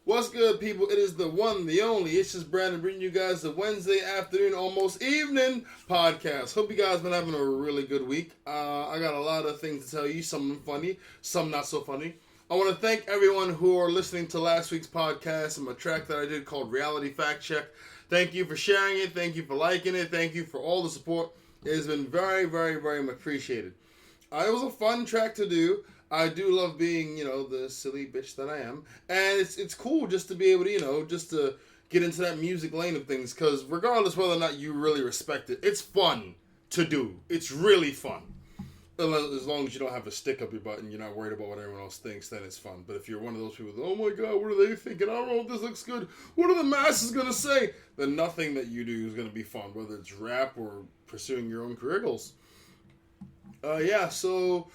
What's good, people? It is the one, the only. It's just Brandon bringing you guys the Wednesday afternoon, almost evening podcast. Hope you guys been having a really good week. I got a lot of things to tell you. Some funny, some not so funny. I want to thank everyone who are listening to last week's podcast and my track that I did called Reality Fact Check. Thank you for sharing it. Thank you for liking it. Thank you for all the support. It has been very, very, very much appreciated. It was a fun track to do. I do love being, the silly bitch that I am. And it's cool just to be able to, just to get into that music lane of things. Because regardless whether or not you really respect it, it's fun to do. It's really fun. As long as you don't have a stick up your butt and you're not worried about what everyone else thinks, then it's fun. But if you're one of those people, oh my God, what are they thinking? I don't know if this looks good. What are the masses going to say? Then nothing that you do is going to be fun, whether it's rap or pursuing your own career goals. So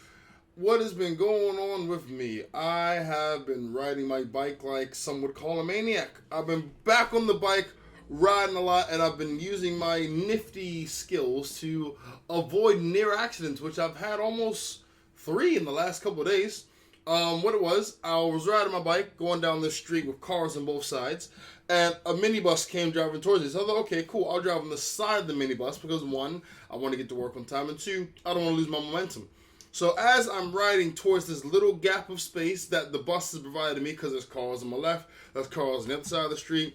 what has been going on with me? I have been riding my bike like some would call a maniac. I've been back on the bike, riding a lot, and I've been using my nifty skills to avoid near accidents, which I've had almost 3 in the last couple of days. What it was, I was riding my bike, going down the street with cars on both sides, and a minibus came driving towards me. So I thought, okay, cool, I'll drive on the side of the minibus because 1, I want to get to work on time, and 2, I don't want to lose my momentum. So as I'm riding towards this little gap of space that the bus has provided me, because there's cars on my left, there's cars on the other side of the street,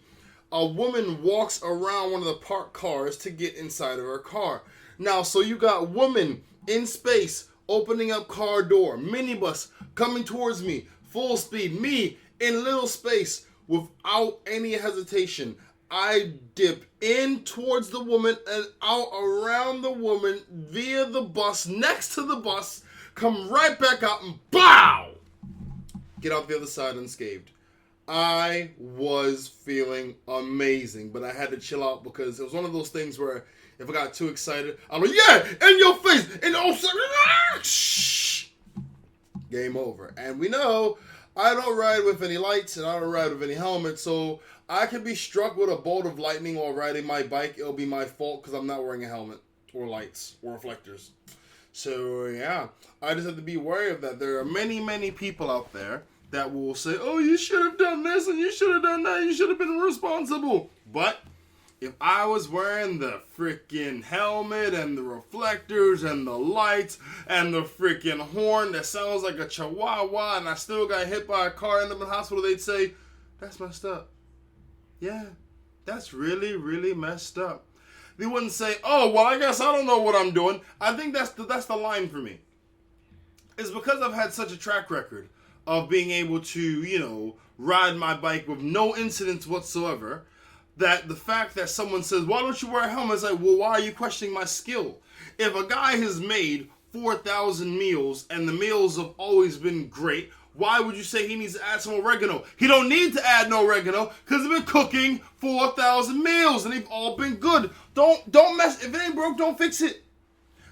a woman walks around one of the parked cars to get inside of her car. Now, so you got woman in space, opening up car door, minibus coming towards me, full speed, me in little space, without any hesitation. I dip in towards the woman and out around the woman via the bus, next to the bus, come right back out and BOW! Get out the other side unscathed. I was feeling amazing, but I had to chill out because it was one of those things where if I got too excited, I'm like, yeah, in your face, and all of a sudden, shh, game over. And we know I don't ride with any lights and I don't ride with any helmet, so I can be struck with a bolt of lightning while riding my bike. It'll be my fault because I'm not wearing a helmet or lights or reflectors. So yeah, I just have to be wary of that. There are many, many people out there that will say, oh, you should have done this and you should have done that. You should have been responsible. But if I was wearing the freaking helmet and the reflectors and the lights and the freaking horn that sounds like a chihuahua and I still got hit by a car and end up in the hospital, they'd say, that's messed up. Yeah, that's really, really messed up. They wouldn't say, oh, well, I guess I don't know what I'm doing. I think that's the line for me. It's because I've had such a track record of being able to, ride my bike with no incidents whatsoever, that the fact that someone says, why don't you wear a helmet? It's like, well, why are you questioning my skill? If a guy has made 4,000 meals and the meals have always been great, why would you say he needs to add some oregano? He don't need to add no oregano because he's been cooking 4,000 meals and they've all been good. Don't mess. If it ain't broke, don't fix it.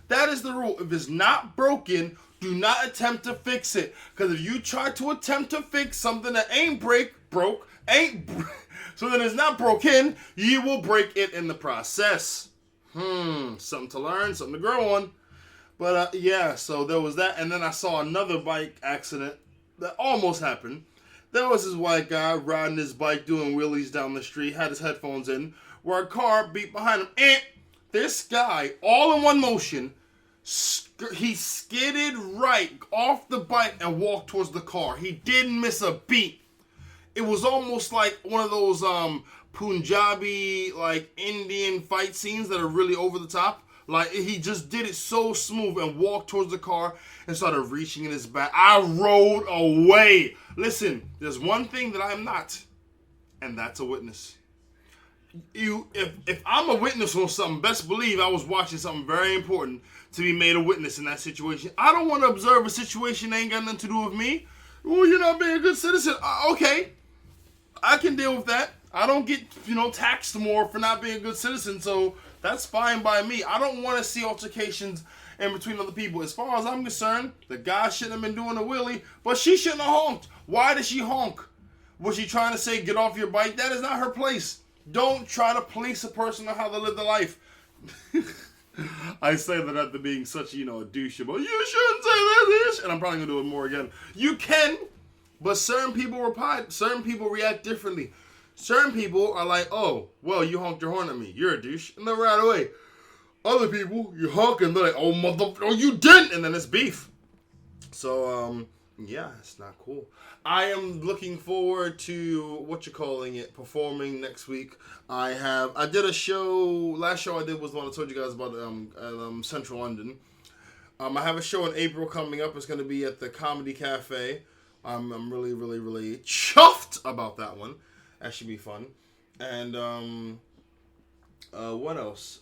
That is the rule. If it's not broken, do not attempt to fix it. Because if you try to attempt to fix something that so then it's not broken, you will break it in the process. Something to learn, something to grow on. But so there was that. And then I saw another bike accident that almost happened. There was this white guy riding his bike doing wheelies down the street, had his headphones in, where a car beat behind him. And this guy, all in one motion, he skidded right off the bike and walked towards the car. He didn't miss a beat. It was almost like one of those Punjabi, Indian fight scenes that are really over the top. He just did it so smooth and walked towards the car and started reaching in his back. I rode away. Listen, there's one thing that I'm not, and that's a witness. If I'm a witness on something, best believe I was watching something very important to be made a witness in that situation. I don't want to observe a situation that ain't got nothing to do with me. Oh, you're not being a good citizen. Okay, I can deal with that. I don't get, taxed more for not being a good citizen, so that's fine by me. I don't want to see altercations in between other people. As far as I'm concerned, the guy shouldn't have been doing a wheelie, but she shouldn't have honked. Why did she honk? Was she trying to say, get off your bike? That is not her place. Don't try to police a person on how they live their life. I say that after being such, a douche about, you shouldn't say that, and I'm probably going to do it more again. You can But certain people react differently. Certain people are like, oh, well, you honked your horn at me. You're a douche. And they're right away. Other people, you honk and they're like, oh, motherfucker, oh, you didn't. And then it's beef. So, yeah, it's not cool. I am looking forward to, performing next week. I did a show, last show I did was the one I told you guys about at Central London. I have a show in April coming up. It's going to be at the Comedy Cafe. I'm really, really, really chuffed about that one. That should be fun. And, what else?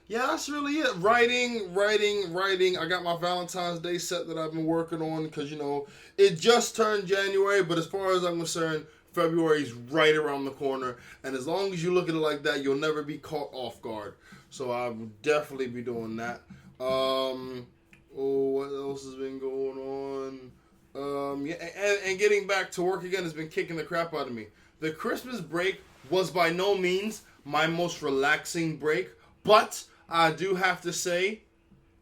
Yeah, that's really it. Writing. I got my Valentine's Day set that I've been working on because, it just turned January, but as far as I'm concerned, February's right around the corner. And as long as you look at it like that, you'll never be caught off guard. So I will definitely be doing that. What else has been going on? Yeah, and getting back to work again has been kicking the crap out of me. The Christmas break was by no means my most relaxing break, but I do have to say,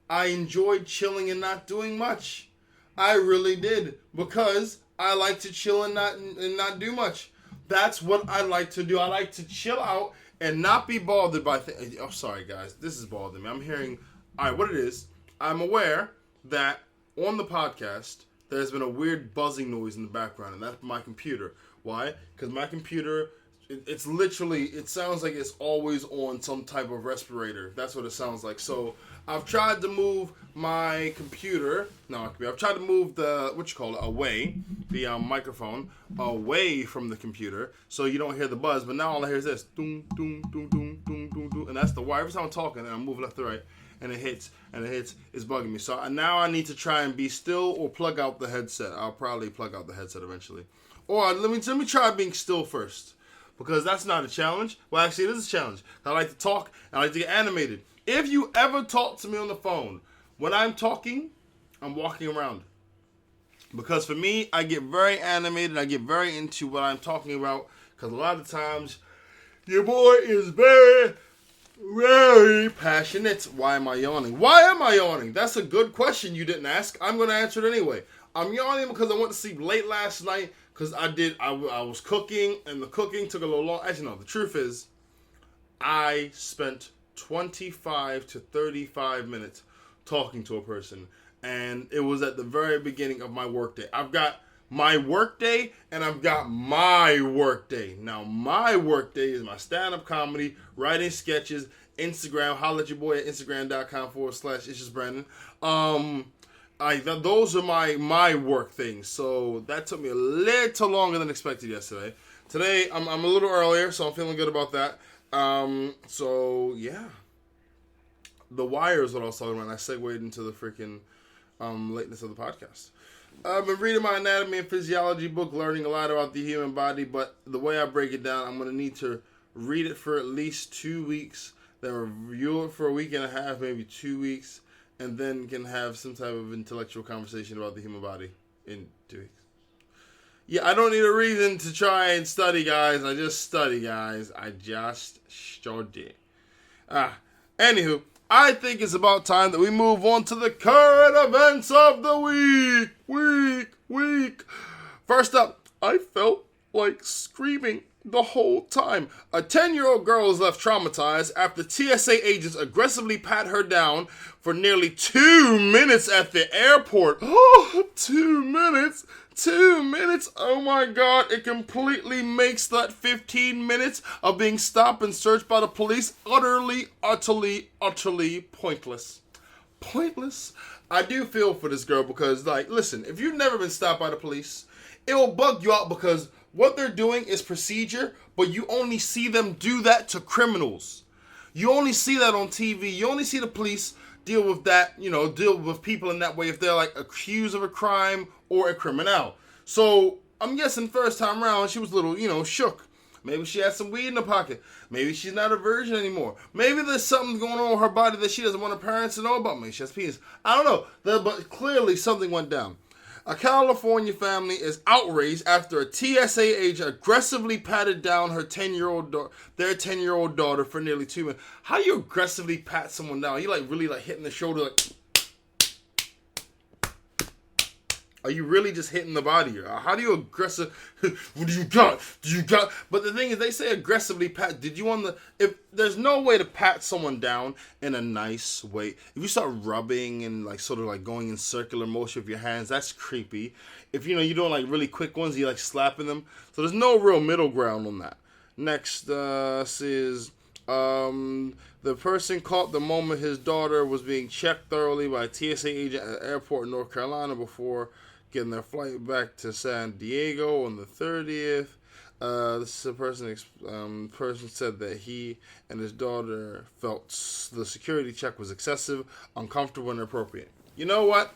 I enjoyed chilling and not doing much. I really did, because I like to chill and not do much. That's what I like to do. I like to chill out and not be bothered by things. Oh, sorry, guys. This is bothering me. I'm hearing, all right, what it is, I'm aware that on the podcast, there's been a weird buzzing noise in the background, and that's my computer. Why? Because my computer, it sounds like it's always on some type of respirator. That's what it sounds like. So I've tried to move my computer. I've tried to move the microphone away from the computer so you don't hear the buzz. But now all I hear is this, doom, doom, doom, doom, doom, doom, doom, and that's the wire. Every time I'm talking and I'm moving left to right, and it hits, it's bugging me. So now I need to try and be still or plug out the headset. I'll probably plug out the headset eventually. Or let me try being still first. Because that's not a challenge. Well, actually, it is a challenge. I like to talk, and I like to get animated. If you ever talk to me on the phone, when I'm talking, I'm walking around. Because for me, I get very animated. I get very into what I'm talking about. Because a lot of times, your boy is very, very passionate. Why am I yawning? That's a good question you didn't ask. I'm going to answer it anyway. I'm yawning because I went to sleep late last night. Because I was cooking, and the cooking took a little long. Actually, no, the truth is, I spent 25 to 35 minutes talking to a person. And it was at the very beginning of my workday. I've got my workday, and I've got my workday. Now, my workday is my stand-up comedy, writing sketches, Instagram. Holla at your boy at Instagram.com/ItsJusBrandon. Those are my work things. So that took me a little longer than expected yesterday. Today, I'm a little earlier, so I'm feeling good about that. So, yeah. The Wire is what I was talking about, and I segued into the freaking lateness of the podcast. I've been reading my anatomy and physiology book, learning a lot about the human body, but the way I break it down, I'm going to need to read it for at least 2 weeks, then review it for a week and a half, maybe 2 weeks, and then can have some type of intellectual conversation about the human body in 2 weeks. Yeah, I don't need a reason to try and study, guys. I just study, guys. I just study. Anywho, I think it's about time that we move on to the current events of the week. First up, I felt like screaming the whole time. A 10-year-old girl is left traumatized after TSA agents aggressively pat her down for nearly 2 minutes at the airport. Oh, 2 minutes. 2 minutes. Oh my God. It completely makes that 15 minutes of being stopped and searched by the police utterly pointless. Pointless. I do feel for this girl because, listen, if you've never been stopped by the police, it will bug you out because what they're doing is procedure, but you only see them do that to criminals. You only see that on TV. You only see the police deal with that, deal with people in that way if they're accused of a crime or a criminal. So I'm guessing first time around she was a little, shook. Maybe she had some weed in her pocket. Maybe she's not a virgin anymore. Maybe there's something going on with her body that she doesn't want her parents to know about. Maybe she has penis. I don't know. But clearly something went down. A California family is outraged after a TSA agent aggressively patted down their 10-year-old daughter for nearly 2 minutes. How do you aggressively pat someone down? You really hitting the shoulder Are you really just hitting the body? How do you aggressive? What do you got? Do you got? But the thing is, they say aggressively pat. Did you if there's no way to pat someone down in a nice way. If you start rubbing and like sort of like going in circular motion with your hands, that's creepy. If you're doing like really quick ones, you like slapping them. So there's no real middle ground on that. Next says the person caught the moment his daughter was being checked thoroughly by a TSA agent at the airport in North Carolina before getting their flight back to San Diego on the 30th. This is a person said that he and his daughter felt the security check was excessive, uncomfortable, and inappropriate. You know what?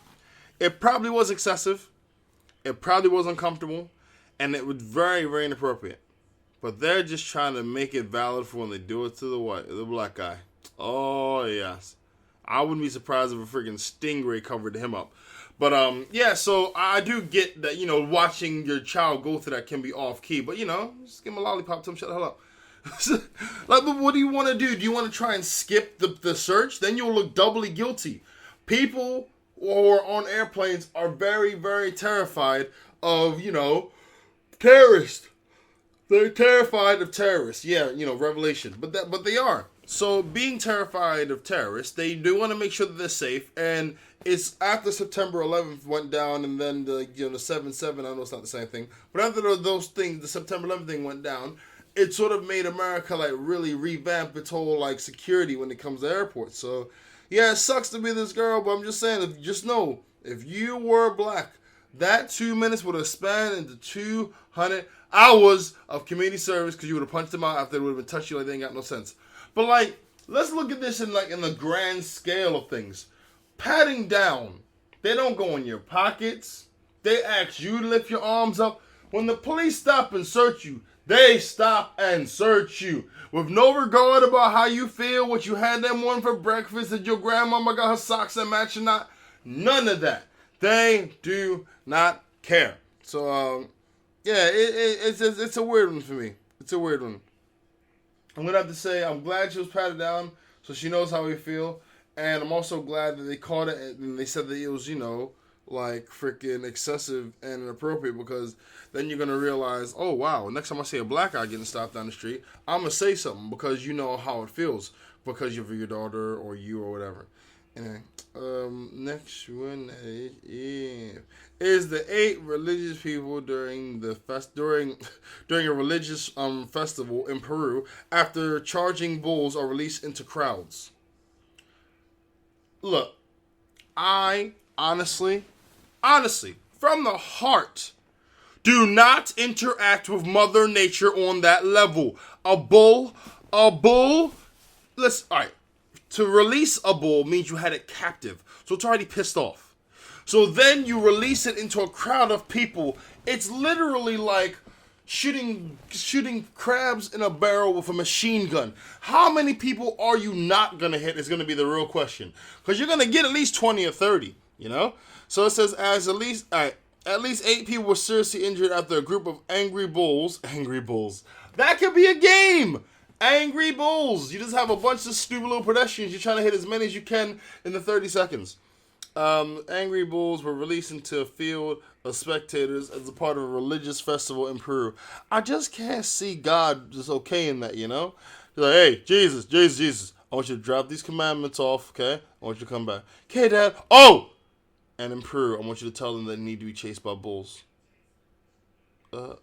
It probably was excessive. It probably was uncomfortable, and it was very, very inappropriate. But they're just trying to make it valid for when they do it to the black guy. Oh, yes. I wouldn't be surprised if a freaking stingray covered him up. But, yeah, so I do get that, watching your child go through that can be off-key. But, just give him a lollipop, tell him shut the hell up. Like, but what do you want to do? Do you want to try and skip the search? Then you'll look doubly guilty. People who are on airplanes are very, very terrified of, terrorists. They're terrified of terrorists. Yeah, revelation. But they are. So being terrified of terrorists, they do want to make sure that they're safe. And it's after September 11th went down, and then the 7/7. I know it's not the same thing, but after those things, the September 11th thing went down. It sort of made America like really revamp its whole like security when it comes to airports. So yeah, it sucks to be this girl, but I'm just saying, just know if you were black, that 2 minutes would have spanned into 200 hours of community service because you would have punched them out after they would have been touched you like they ain't got no sense. But like, let's look at this in the grand scale of things. Patting down, they don't go in your pockets. They ask you to lift your arms up. When the police stop and search you, they stop and search you with no regard about how you feel, what you had that morning for breakfast, that your grandmama got her socks that match or not. None of that. They do not care. So, yeah, it's a weird one for me. It's a weird one. I'm going to have to say I'm glad she was patted down so she knows how we feel. And I'm also glad that they caught it and they said that it was, like freaking excessive and inappropriate, because then you're going to realize, oh, wow, next time I see a black guy getting stopped down the street, I'm going to say something because you know how it feels because of your daughter or you or whatever. Anyway, next one is the 8 religious people during a religious festival in Peru after charging bulls are released into crowds. Look, I honestly, from the heart, do not interact with Mother Nature on that level. A bull, let's, all right. To release a bull means you had it captive, so it's already pissed off. So then you release it into a crowd of people. It's literally like shooting crabs in a barrel with a machine gun. How many people are you not going to hit is going to be the real question. Because you're going to get at least 20 or 30, So it says at least 8 people were seriously injured after a group of angry bulls. That could be a game. Angry bulls. You just have a bunch of stupid little pedestrians. You're trying to hit as many as you can in the 30 seconds. Angry bulls were released into a field of spectators as a part of a religious festival in Peru. I just can't see God just okaying that, He's like, hey, Jesus. I want you to drop these commandments off, okay? I want you to come back. Okay, Dad. Oh! And in Peru, I want you to tell them they need to be chased by bulls. What,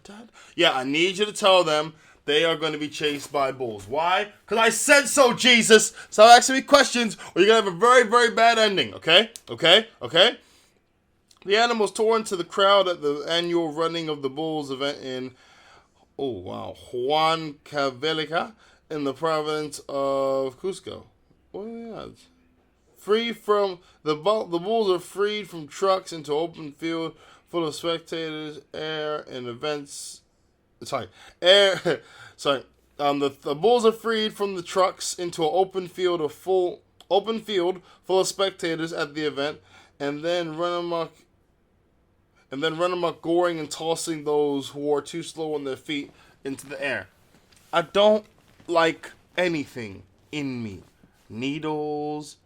Dad? Yeah, I need you to tell them they are going to be chased by bulls. Why? Because I said so, Jesus. Stop asking me questions, or you're going to have a very, very bad ending, okay? Okay? The animals tore into the crowd at the annual running of the bulls event in, Huancavelica in the province of Cusco. Oh, yeah. The bulls are freed from trucks into open field full of spectators, the bulls are freed from the trucks into an open field full of spectators at the event, and then run amok, goring and tossing those who are too slow on their feet into the air. I don't like anything in me. Needles,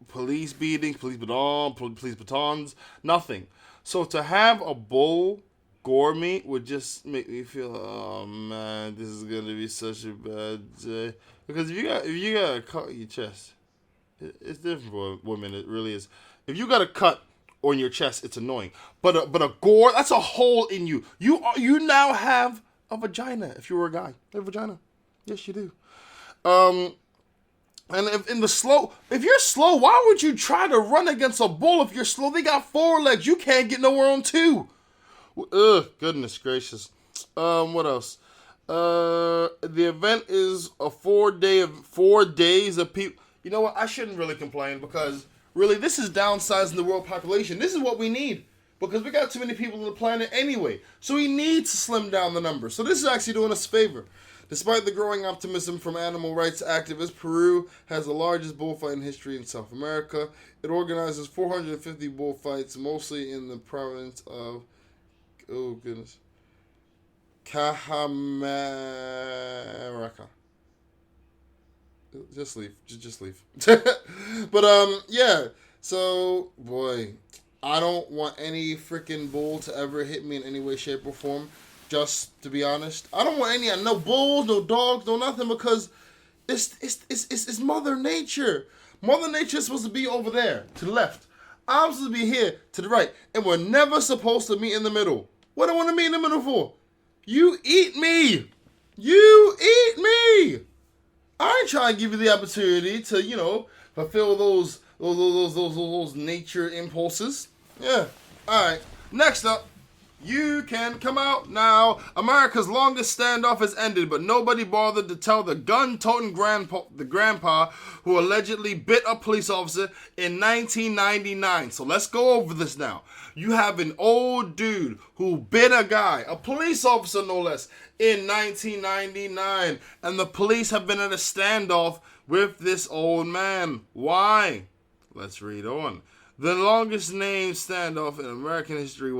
police beatings, police batons, nothing. So to have a bull gore me would just make me feel, oh man, this is gonna be such a bad day. Because if you got a cut in your chest, it's different for women. It really is. If you got a cut on your chest, it's annoying. But a gore, that's a hole in you. You now have a vagina. If you were a guy, you have a vagina. Yes, you do. And if you're slow, why would you try to run against a bull if you're slow? They got 4 legs. You can't get nowhere on 2. Ugh, goodness gracious. What else? The event is a 4 days of people. You know what? I shouldn't really complain because really this is downsizing the world population. This is what we need because we got too many people on the planet anyway. So we need to slim down the numbers. So this is actually doing us a favor. Despite the growing optimism from animal rights activists, Peru has the largest bullfighting history in South America. It organizes 450 bullfights, mostly in the province of, oh goodness, Cajamarca. Just leave. Just leave. But, yeah. So, boy, I don't want any freaking bull to ever hit me in any way, shape, or form. Just to be honest, I don't want no bulls, no dogs, no nothing because it's Mother Nature. Mother Nature is supposed to be over there to the left. I'm supposed to be here to the right, and we're never supposed to meet in the middle. What do I want to meet in the middle for? You eat me. You eat me. I ain't trying to give you the opportunity to fulfill those nature impulses. Yeah. All right. Next up. You can come out now. America's longest standoff has ended, but nobody bothered to tell the gun-toting grandpa who allegedly bit a police officer in 1999. So let's go over this now. You have an old dude who bit a guy, a police officer no less, in 1999. And the police have been at a standoff with this old man. Why? Let's read on. The longest named standoff in American history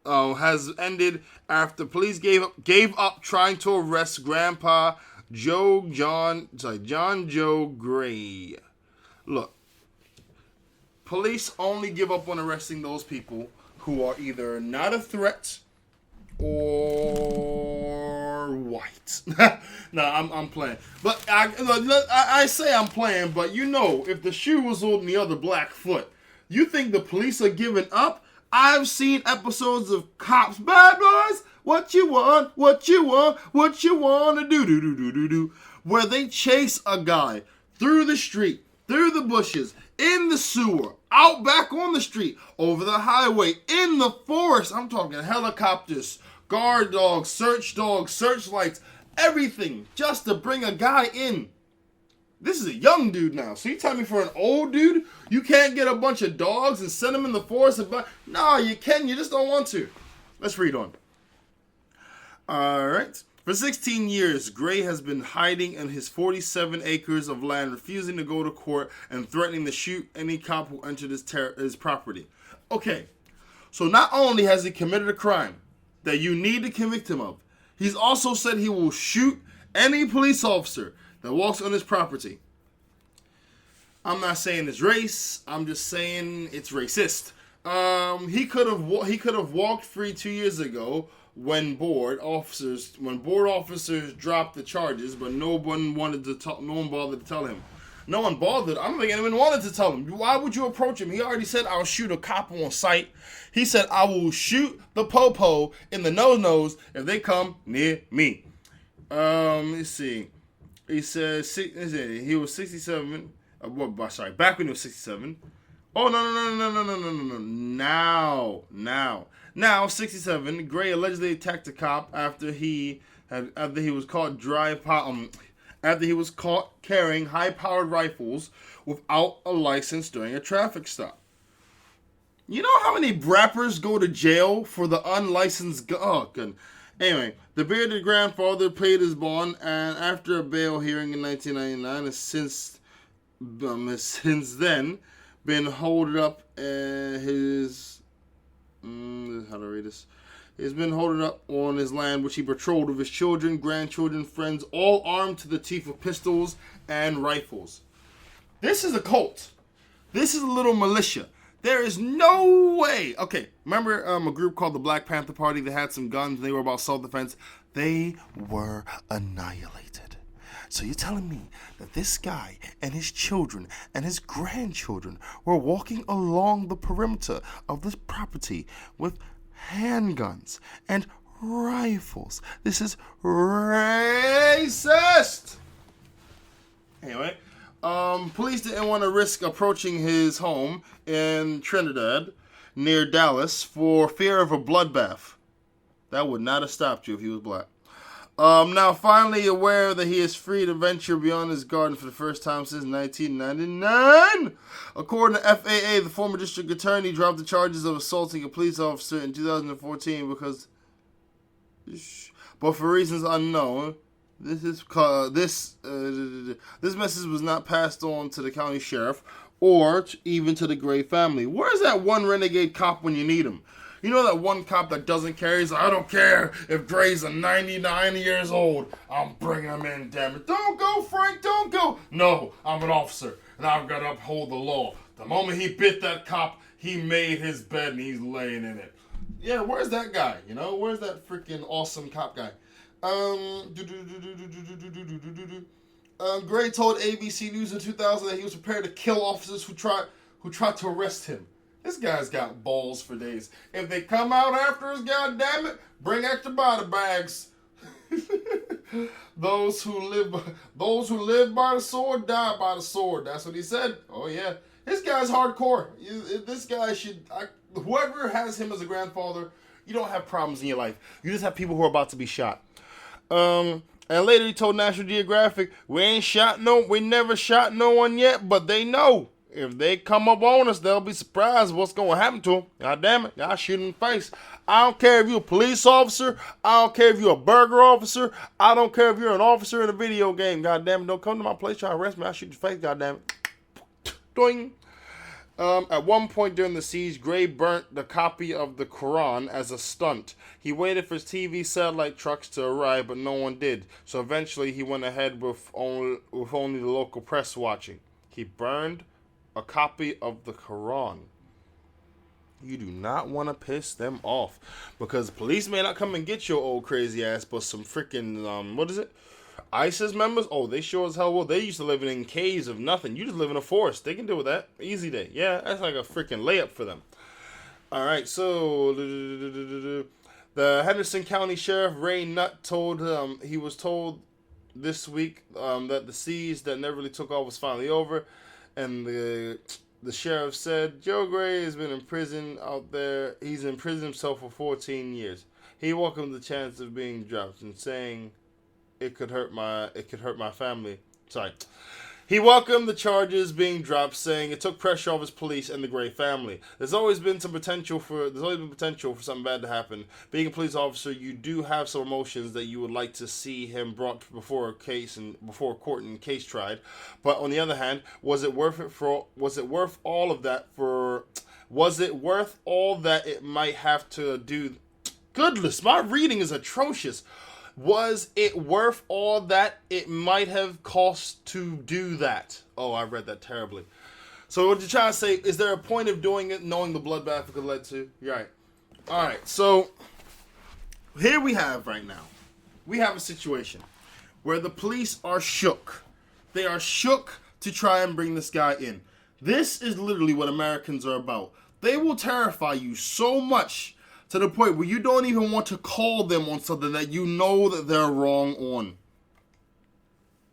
has ended after police gave up trying to arrest Grandpa John Joe Gray. Look, police only give up on arresting those people who are either not a threat or white. No, I'm playing. But I say I'm playing, but if the shoe was on the other black foot, you think the police are giving up? I've seen episodes of Cops, Bad Boys, what you want to do, where they chase a guy through the street, through the bushes, in the sewer, out back on the street, over the highway, in the forest. I'm talking helicopters, guard dogs, searchlights, everything, just to bring a guy in. This is a young dude now. So you tell me for an old dude, you can't get a bunch of dogs and send them in the forest? No, you can. You just don't want to. Let's read on. All right. For 16 years, Gray has been hiding in his 47 acres of land, refusing to go to court and threatening to shoot any cop who entered his property. Okay. So not only has he committed a crime that you need to convict him of, he's also said he will shoot any police officer that walks on his property. I'm not saying it's race. I'm just saying it's racist. He could have walked free 2 years ago when board officers dropped the charges, but no one bothered to tell him. No one bothered. I don't think anyone wanted to tell him. Why would you approach him? He already said, I'll shoot a cop on sight. He said, I will shoot the po-po in the nose if they come near me. Let's see. He said he was 67. Back when he was 67. Oh, no. Now 67. Gray allegedly attacked a cop after he was caught carrying high-powered rifles without a license during a traffic stop. You know how many rappers go to jail for the unlicensed gun? Oh, good. Anyway, the bearded grandfather paid his bond, and after a bail hearing in 1999, has since then been holed up. He's been holding up on his land, which he patrolled with his children, grandchildren, friends, all armed to the teeth with pistols and rifles. This is a cult. This is a little militia. There is no way. Okay, remember a group called the Black Panther Party? They had some guns. They were about self-defense. They were annihilated. So you're telling me that this guy and his children and his grandchildren were walking along the perimeter of this property with handguns and rifles? This is racist. Anyway, police didn't want to risk approaching his home in Trinidad near Dallas for fear of a bloodbath. That would not have stopped you if he was black. Now finally aware that he is free to venture beyond his garden for the first time since 1999. According to FAA, the former district attorney dropped the charges of assaulting a police officer in 2014 but for reasons unknown. This message was not passed on to the county sheriff or even to the Gray family. Where's that one renegade cop when you need him? You know that one cop that doesn't care? He's like, I don't care if Gray's a 99 years old. I'm bringing him in, damn it. Don't go, Frank, don't go. No, I'm an officer, and I've got to uphold the law. The moment he bit that cop, he made his bed, and he's laying in it. Yeah, where's that guy? You know, where's that freaking awesome cop guy? Gray told ABC News in 2000 that he was prepared to kill officers who tried to arrest him. This guy's got balls for days. If they come out after us, goddammit, bring extra body bags. Those who live by the sword die by the sword. That's what he said. Oh yeah, this guy's hardcore. This guy should. Whoever has him as a grandfather, you don't have problems in your life. You just have people who are about to be shot. And later he told National Geographic, we never shot no one yet, but they know. If they come up on us, they'll be surprised what's going to happen to them. God damn it, y'all shoot in the face. I don't care if you're a police officer. I don't care if you're a burger officer. I don't care if you're an officer in a video game. God damn it, don't come to my place trying to arrest me. I'll shoot your face, god damn it. Doing. At one point during the siege, Gray burnt the copy of the Quran as a stunt. He waited for his TV satellite trucks to arrive, but no one did. So eventually he went ahead with only the local press watching. He burned a copy of the Quran. You do not want to piss them off, because police may not come and get your old crazy ass, but some freaking ISIS members, they sure as hell will. They used to live in caves of nothing. You just live in a forest. They can deal with that. Easy day. Yeah, that's like a freaking layup for them. Alright, so the Henderson County Sheriff Ray Nutt he was told this week that the siege that never really took off was finally over. And the sheriff said, Joe Gray has been in prison out there. He's in prison himself for 14 years. He welcomed the chance of being dropped and saying it could hurt my family. Sorry. He welcomed the charges being dropped, saying it took pressure off his police and the Gray family. There's always been potential for something bad to happen. Being a police officer, you do have some emotions that you would like to see him brought before a court and case tried. But on the other hand, was it worth all that it might have to do? Goodness, my reading is atrocious. Was it worth all that it might have cost to do that? Oh, I read that terribly. So what you're trying to say, is there a point of doing it knowing the bloodbath it could lead to? You're right. Alright, so here we have right now. We have a situation where the police are shook. They are shook to try and bring this guy in. This is literally what Americans are about. They will terrify you so much to the point where you don't even want to call them on something that you know that they're wrong on.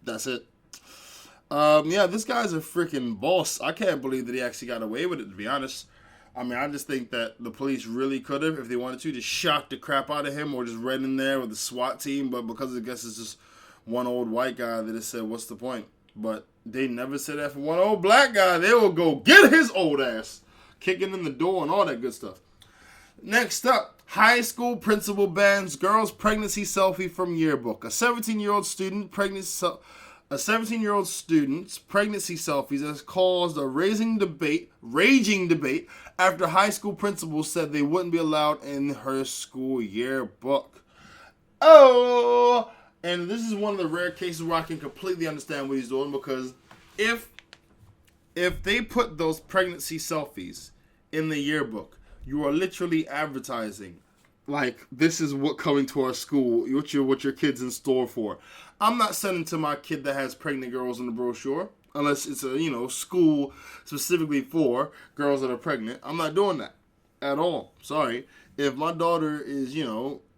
That's it. This guy's a freaking boss. I can't believe that he actually got away with it, to be honest. I mean, I just think that the police really could have, if they wanted to, just shot the crap out of him or just ran in there with the SWAT team. But because I guess it's just one old white guy, they just said, what's the point? But they never said that for one old black guy. They will go get his old ass, kicking in the door and all that good stuff. Next up, high school principal bans girl's pregnancy selfie from yearbook. A 17-year-old student's pregnancy selfies has caused a raging debate after high school principals said they wouldn't be allowed in her school yearbook. Oh, and this is one of the rare cases where I can completely understand what he's doing, because if if they put those pregnancy selfies in the yearbook, you are literally advertising, like, this is what coming to our school, what your kid's in store for. I'm not sending to my kid that has pregnant girls in the brochure, unless it's a, school specifically for girls that are pregnant. I'm not doing that at all. Sorry. If my daughter is,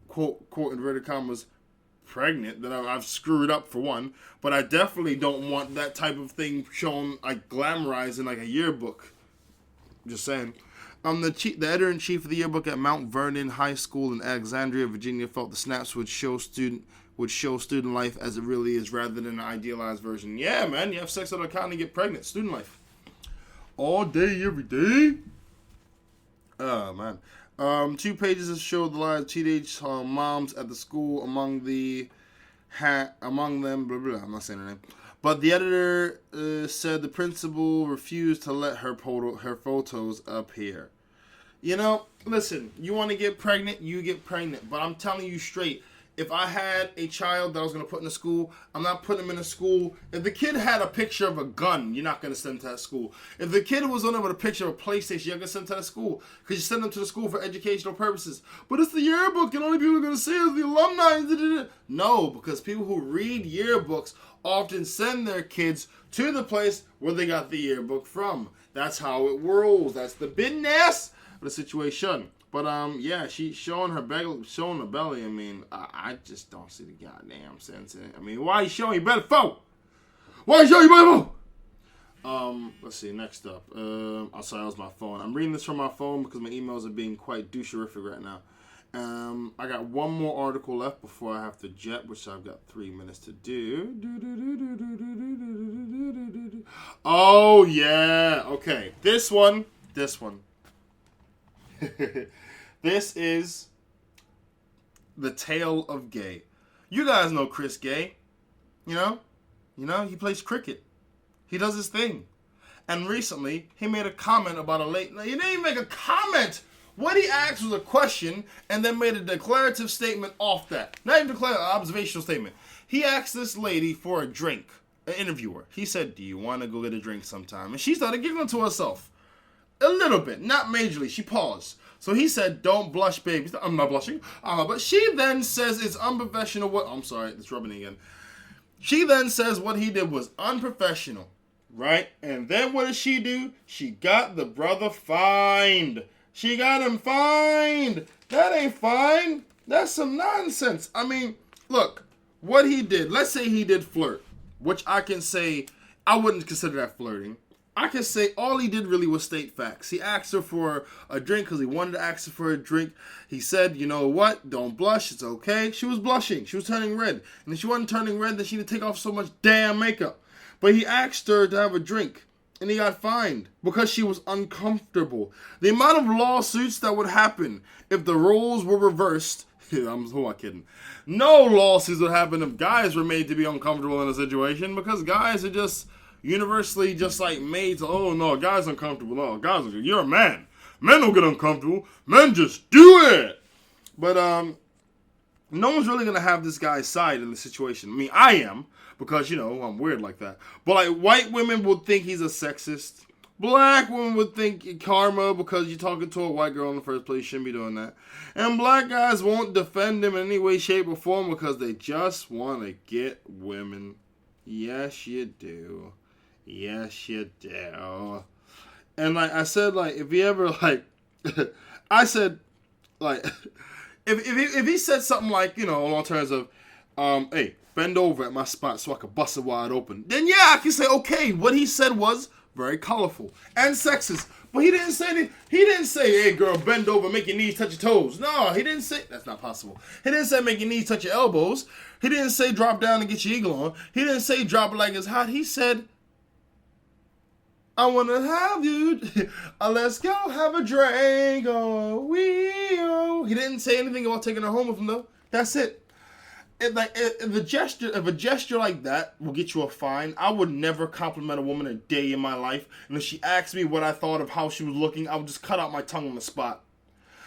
quote, inverted commas, pregnant, then I've screwed up for one. But I definitely don't want that type of thing shown, like, glamorized in, like, a yearbook. Just saying. The editor-in-chief of the yearbook at Mount Vernon High School in Alexandria, Virginia, felt the snaps would show student life as it really is, rather than an idealized version. Yeah, man, you have sex at a account and get pregnant. Student life. All day, every day. Oh, man. 2 pages that show the lives of teenage moms at the school. Among them, blah, blah, I'm not saying her name. But the editor said the principal refused to let her photos appear. Listen, you want to get pregnant, you get pregnant. But I'm telling you straight, if I had a child that I was going to put in a school, I'm not putting him in a school. If the kid had a picture of a gun, you're not going to send him to that school. If the kid was on there with a picture of a PlayStation, you're going to send him to that school. Because you send them to the school for educational purposes. But it's the yearbook, and only people are going to see is the alumni. No, because people who read yearbooks often send their kids to the place where they got the yearbook from. That's how it rolls. That's the business of the situation. But, yeah, she's showing the belly. I mean, I just don't see the goddamn sense in it. I mean, why are you showing your belly for? Why are you showing your belly for? Let's see, next up. I'm sorry, that was my phone. I'm reading this from my phone because my emails are being quite doucherific right now. I got one more article left before I have to jet, which I've got 3 minutes to do. Oh, yeah. Okay, this one. This is the tale of Gay. You guys know Chris Gay. He plays cricket. He does his thing. And recently, he made a comment about he didn't even make a comment. What he asked was a question and then made a declarative statement off that. Not even an observational statement. He asked this lady for a drink, an interviewer. He said, do you want to go get a drink sometime? And she started giggling to herself. A little bit, not majorly. She paused. So he said, don't blush, baby. I'm not blushing. But she then says it's unprofessional. I'm sorry, it's rubbing again. She then says what he did was unprofessional, right? And then what did she do? She got the brother fined. She got him fined. That ain't fine. That's some nonsense. I mean, look, what he did, let's say he did flirt, which I can say I wouldn't consider that flirting. I can say all he did really was state facts. He asked her for a drink because he wanted to ask her for a drink. He said, you know what? Don't blush. It's okay. She was blushing. She was turning red. And if she wasn't turning red, then she didn't take off so much damn makeup. But he asked her to have a drink. And he got fined because she was uncomfortable. The amount of lawsuits that would happen if the roles were reversed. Who am I kidding? No lawsuits would happen if guys were made to be uncomfortable in a situation, because guys are just universally just like made to, oh no, guys uncomfortable. No, guys, you're a man. Men don't get uncomfortable. Men just do it. But no one's really gonna have this guy's side in the situation. I mean, I am, because I'm weird like that. But like, white women would think he's a sexist. Black women would think karma, because you're talking to a white girl in the first place. You shouldn't be doing that. And black guys won't defend him in any way, shape, or form because they just want to get women. Yes, you do. Yes, you do. And like I said, like, if he ever I said, like, if he said something like, along terms of, hey, bend over at my spot so I can bust it wide open, then yeah, I can say, okay, what he said was very colorful and sexist. But he didn't say anything. He didn't say, hey girl, bend over, make your knees touch your toes. No, he didn't say, that's not possible. He didn't say make your knees touch your elbows. He didn't say drop down and get your eagle on. He didn't say drop it like it's hot. He said, I want to have you. Let's go have a drink. Oh, He didn't say anything about taking her home with him, though. That's it. If a gesture like that will get you a fine, I would never compliment a woman a day in my life. And if she asked me what I thought of how she was looking, I would just cut out my tongue on the spot.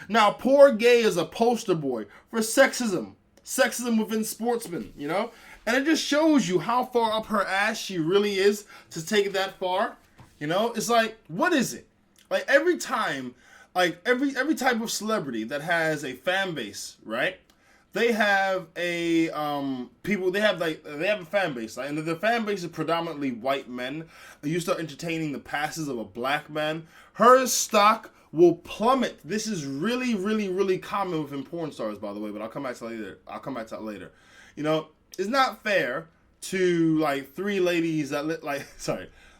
Now, poor Gay is a poster boy for sexism. Sexism within sportsmen, And it just shows you how far up her ass she really is to take it that far. You know, it's like, what is it? Like every time, like every type of celebrity that has a fan base, right? They have a they have a fan base, like, and the fan base is predominantly white men. You start entertaining the passes of a black man, her stock will plummet. This is really, really, really common within porn stars, by the way. But I'll come back to that later. You know, it's not fair to like three ladies that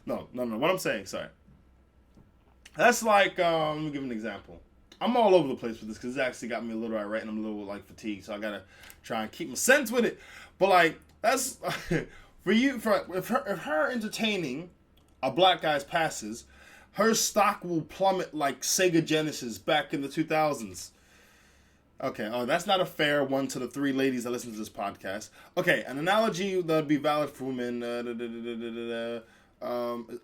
no. What I'm saying, that's like let me give an example. I'm all over the place with this because it's actually got me a little irate and I'm a little like fatigued, so I gotta try and keep my sense with it. But like that's if her entertaining a black guy's passes, her stock will plummet like Sega Genesis back in the 2000s. Okay, that's not a fair one to the three ladies that listen to this podcast. Okay, an analogy that would be valid for women.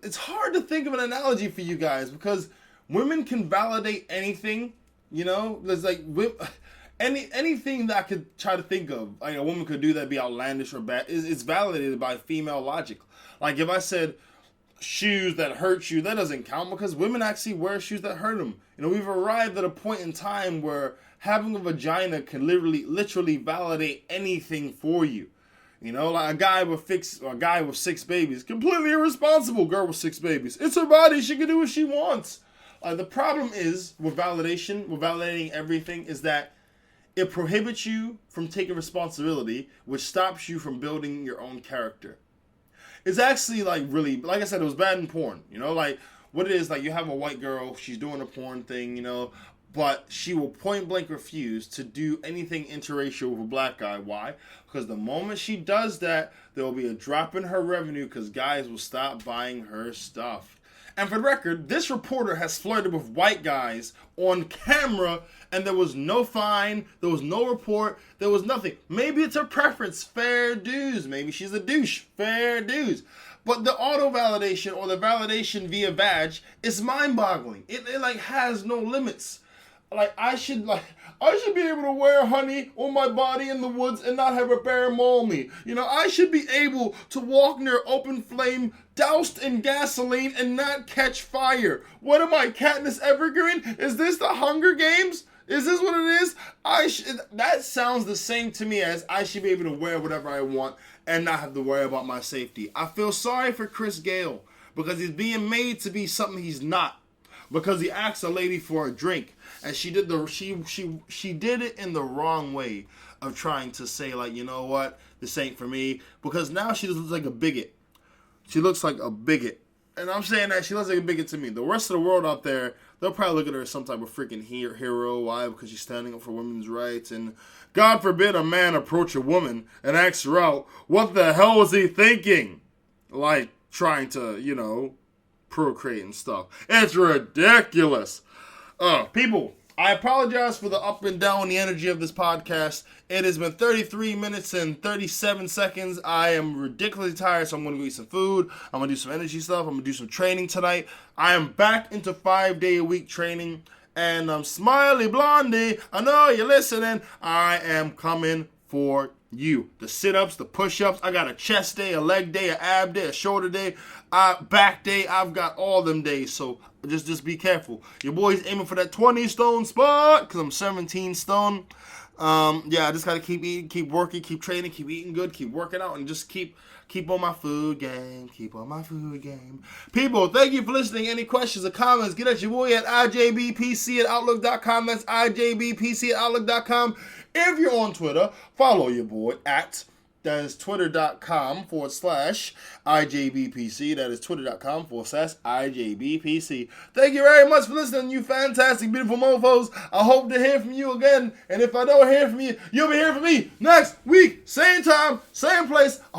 It's hard to think of an analogy for you guys because women can validate anything, you know? There's like anything that I could try to think of, like a woman could do that'd be outlandish or bad. It's validated by female logic. Like if I said shoes that hurt you, that doesn't count because women actually wear shoes that hurt them. You know, we've arrived at a point in time where having a vagina can literally validate anything for you. You know, like a guy with 6 babies, completely irresponsible girl with 6 babies. It's her body; she can do what she wants. The problem is with validating everything, is that it prohibits you from taking responsibility, which stops you from building your own character. It's actually like I said, it was bad in porn. You know, like what it is, like you have a white girl, she's doing a porn thing, you know, but she will point blank refuse to do anything interracial with a black guy. Why? Because the moment she does that, there will be a drop in her revenue because guys will stop buying her stuff. And for the record, this reporter has flirted with white guys on camera, and there was no fine, there was no report, there was nothing. Maybe it's her preference, fair dues. Maybe she's a douche, fair dues. But the auto-validation or the validation via badge is mind-boggling. It like has no limits. Like I should be able to wear honey on my body in the woods and not have a bear maul me. You know, I should be able to walk near open flame doused in gasoline and not catch fire. What am I, Katniss Evergreen? Is this the Hunger Games? Is this what it is? That sounds the same to me as I should be able to wear whatever I want and not have to worry about my safety. I feel sorry for Chris Gale because he's being made to be something he's not. Because he asked a lady for a drink, and she did it in the wrong way of trying to say, like, you know what, this ain't for me. Because now she looks like a bigot. She looks like a bigot. And I'm saying that she looks like a bigot to me. The rest of the world out there, they'll probably look at her as some type of freaking hero. Why? Because she's standing up for women's rights. And God forbid a man approach a woman and ask her out. What the hell was he thinking? Like, trying to, you know, procreate and stuff. It's ridiculous. People, I apologize for the up and down the energy of this podcast. It has been 33 minutes and 37 seconds. I am ridiculously tired, so I'm going to go eat some food. I'm going to do some energy stuff. I'm going to do some training tonight. I am back into 5-day-a-week training. And Smiley Blondie, I know you're listening. I am coming for you. The sit-ups, the push-ups. I got a chest day, a leg day, a ab day, a shoulder day, back day. I've got all them days, so just be careful. Your boy's aiming for that 20-stone spot because I'm 17 stone. I just gotta keep eating, keep working, keep training, keep eating good, keep working out, and just keep on my food game. Keep on my food game. People, thank you for listening. Any questions or comments, get at your boy at IJBPC@Outlook.com. That's IJBPC@Outlook.com. If you're on Twitter, follow your boy at, that is twitter.com/IJBPC. That is twitter.com/IJBPC. Thank you very much for listening, you fantastic, beautiful mofos. I hope to hear from you again. And if I don't hear from you, you'll be hearing from me next week. Same time, same place.